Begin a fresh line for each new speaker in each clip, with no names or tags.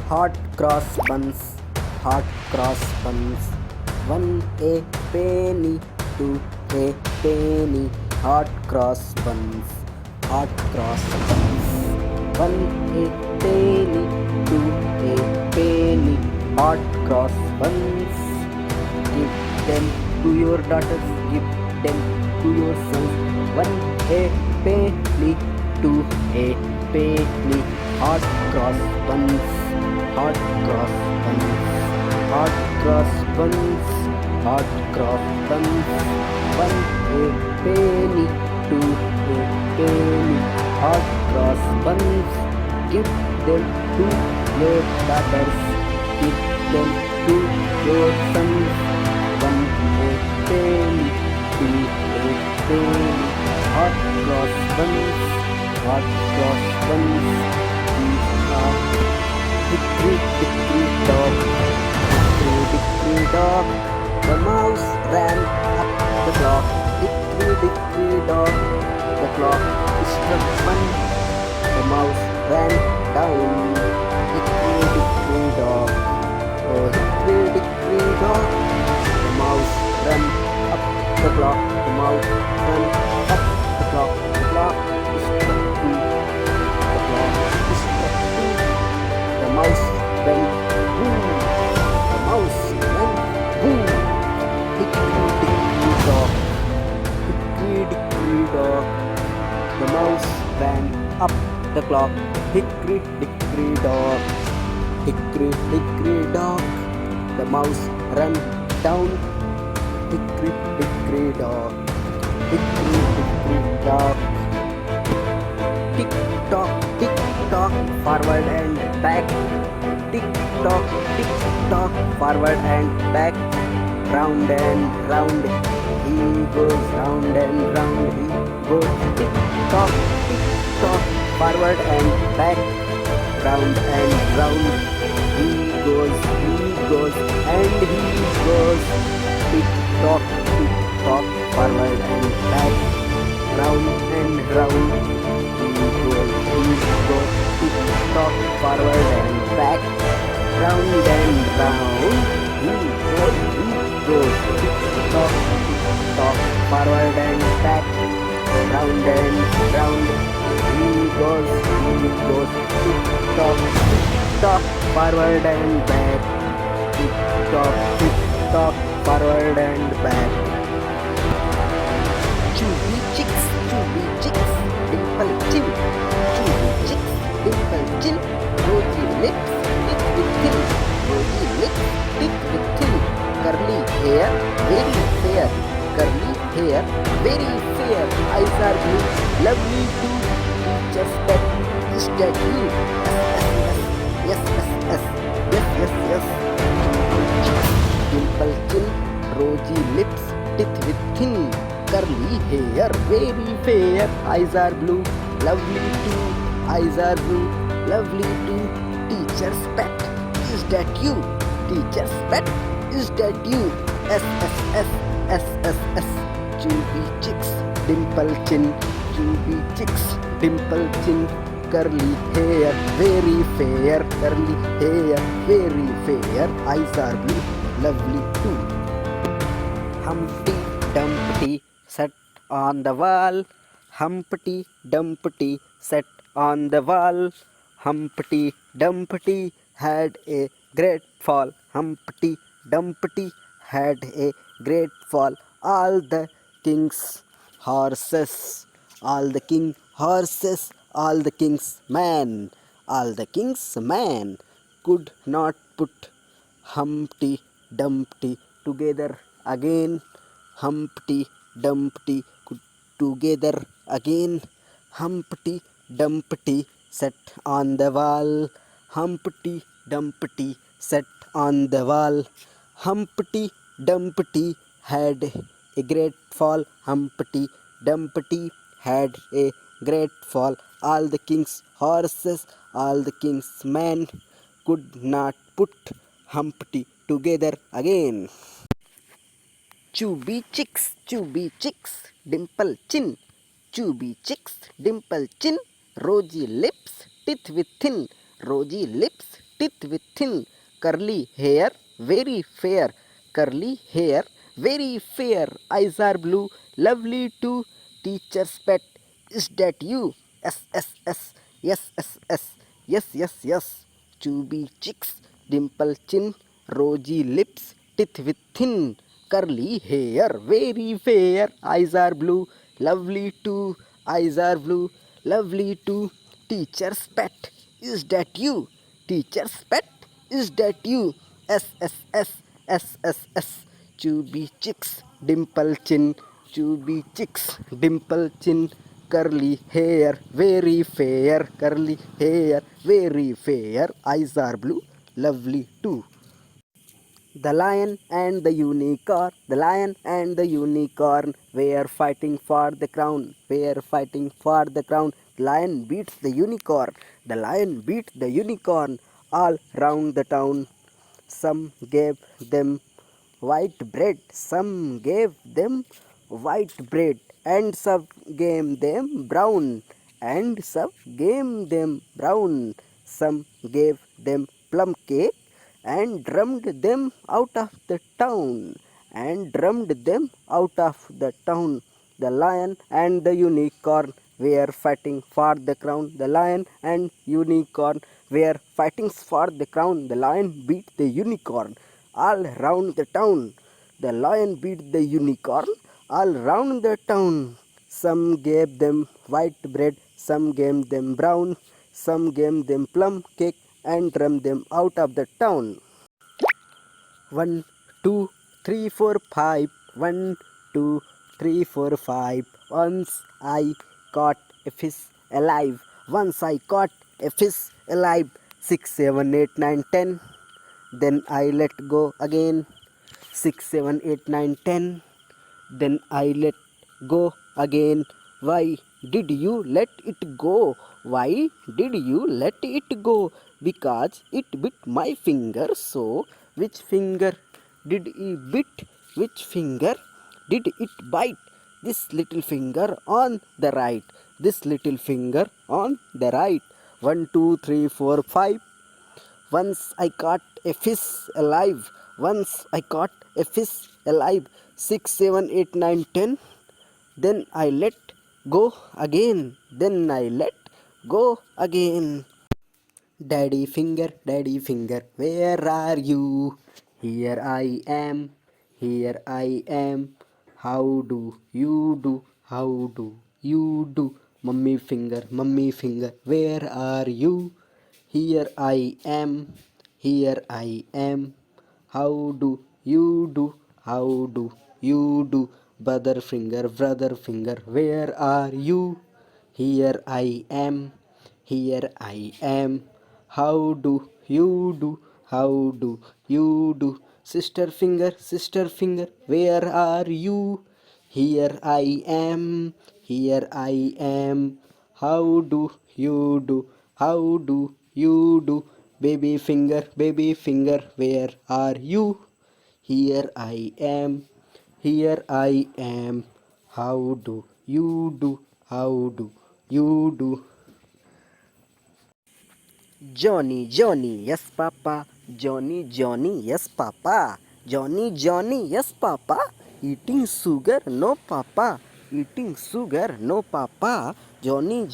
hot cross buns, hot cross buns. 1 a penny, 2 a penny, hot cross buns, hot cross buns. 1 a penny, 2 a penny, hot cross buns. Give them to your daughters, give them to your sons. 1 a penny, 2 a penny, hot cross buns, hot cross buns, hot cross buns, hot cross buns. 1 a penny, 2 a penny, hot cross buns. Give them to your daughters, give them to your sons. 1 a penny, 2 a penny, hot cross buns, hot cross buns. These are Hickory Dickory Dock, Hickory Dickory Dock. The mouse ran up the clock. Hickory Dickory Dock, the clock struck 1. The mouse ran down. Hickory Dickory Dock, oh Hickory Dickory Dock. The mouse ran up the clock. The mouse ran up the clock. The clock struck 2. The clock struck 2. The mouse went boom. The mouse went boom. Hickory Dickory Dock, Hickory Dickory Dock. The mouse ran up the clock. Hickory Dickory Dock, Hickory Dickory Dock. The mouse ran down. Hickory Dickory Dock, Hickory Dickory Dock. Tick tock, forward and back. Tick tock, forward and back. Round and round, he goes round and round. He goes tick tock, forward and back. Round and round, he goes and he goes. Tick tock, forward and back. Round and round, he goes tick tock, forward and back. Round and round, he goes tick tock, forward and back. Round and round, he goes tick tock, forward and back. Tick tock, forward and back. Chubby chicks, dimple chin. Chubby chicks, dimple chin. Rosy lips, thick with thin. Rosy lips, thick with thin. Curly hair, very fair. Curly hair, very fair. Eyes are blue, lovely too. Teacher's pet, is that you? Yes. Dimple chin, rosy lips, teeth with thin. Curly hair, very fair. Eyes are blue, lovely too. Eyes are blue, lovely too. Teacher's pet, is that you? Teacher's pet, is that you? S. Chubby chicks, dimple chin. Chubby chicks, dimple chin. Curly hair, very fair. Curly hair, very fair. Eyes are blue, lovely too. Humpty Dumpty sat on the wall. Humpty Dumpty sat on the wall. Humpty Dumpty had a great fall. Humpty Dumpty had a great fall. All the king's horses, all the king's horses, all the king's men, all the king's men could not put Humpty Dumpty together again. Humpty Dumpty could together again. Humpty Dumpty sat on the wall. Humpty Dumpty sat on the wall. Humpty Dumpty had a great fall. Humpty Dumpty had a great fall. All the king's horses, all the king's men could not put Humpty together again. Chubby chicks, dimple chin. Chubby chicks, dimple chin. Rosy lips, teeth with thin. Rosy lips, teeth with thin, curly hair, very fair, curly hair, very fair, eyes are blue, lovely too, teacher's pet, is that you? S, S, S, yes, S, S, yes, yes, yes, chubby cheeks, dimple chin, rosy lips, teeth with thin, curly hair, very fair, eyes are blue, lovely too, eyes are blue, lovely too, teacher's pet, is that you? Teacher's pet, is that you? S, S, S, S, S, S, chubby cheeks, dimple chin, chubby cheeks, dimple chin, curly hair, very fair, curly hair, very fair, eyes are blue, lovely too. The lion and the unicorn, the lion and the unicorn were fighting for the crown, were fighting for the crown. The lion beats the unicorn, the lion beat the unicorn all round the town. Some gave them white bread, some gave them white bread, and some gave them brown, and some gave them brown. Some gave them plum cake, and drummed them out of the town, and drummed them out of the town. The lion and the unicorn were fighting for the crown. The lion and unicorn were fighting for the crown. The lion beat the unicorn all round the town. The lion beat the unicorn all round the town. Some gave them white bread, some gave them brown, some gave them plum cake, and drummed them out of the town. 1, 2, 3, 4, 5. 1, 2, 3, 4, 5. Once I caught a fish alive. Once I caught a fish alive. 6, 7, 8, 9, 10. Then I let go again. 6, 7, 8, 9, 10. Then I let go again. Why did you let it go? Why did you let it go? Because it bit my finger. So, which finger did it bit? Which finger did it bite? This little finger on the right. This little finger on the right. 1, 2, 3, 4, 5. Once I caught a fish alive. Once I caught a fish alive. 6, 7, 8, 9, 10. Then I let go again. Then I let go again. Daddy finger, where are you? Here I am, here I am. How do you do? How do you do? Mummy finger, where are you? Here I am, here I am. How do you do? How do you do? Brother finger, where are you? Here I am, here I am. How do you do? How do you do? Sister finger, where are you? Here I am, here I am. How do you do? How do you do? Baby finger, where are you? Here I am, here I am. How do you do? How do you do? Johnny, yes papa. Johnny, yes papa. Johnny, yes papa. Eating sugar, no papa. Eating sugar, no papa. Johnny,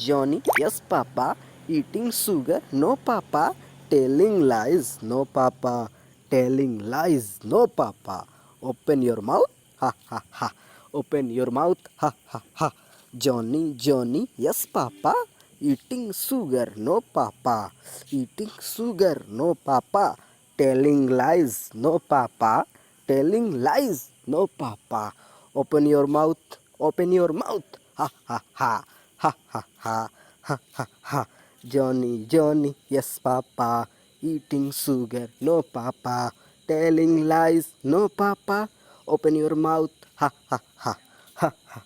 yes papa. Eating sugar, no papa. Telling lies, no papa. Telling lies, no papa. Open your mouth, ha ha ha. Open your mouth, ha ha ha. Johnny, yes papa. Eating sugar, no papa. Eating sugar, no papa. Telling lies, no papa. Telling lies, no papa. Open your mouth, ha ha ha. Ha ha ha. Ha ha ha. Johnny, yes papa. Eating sugar, no papa. Telling lies, no papa. Open your mouth, ha ha ha. Ha ha.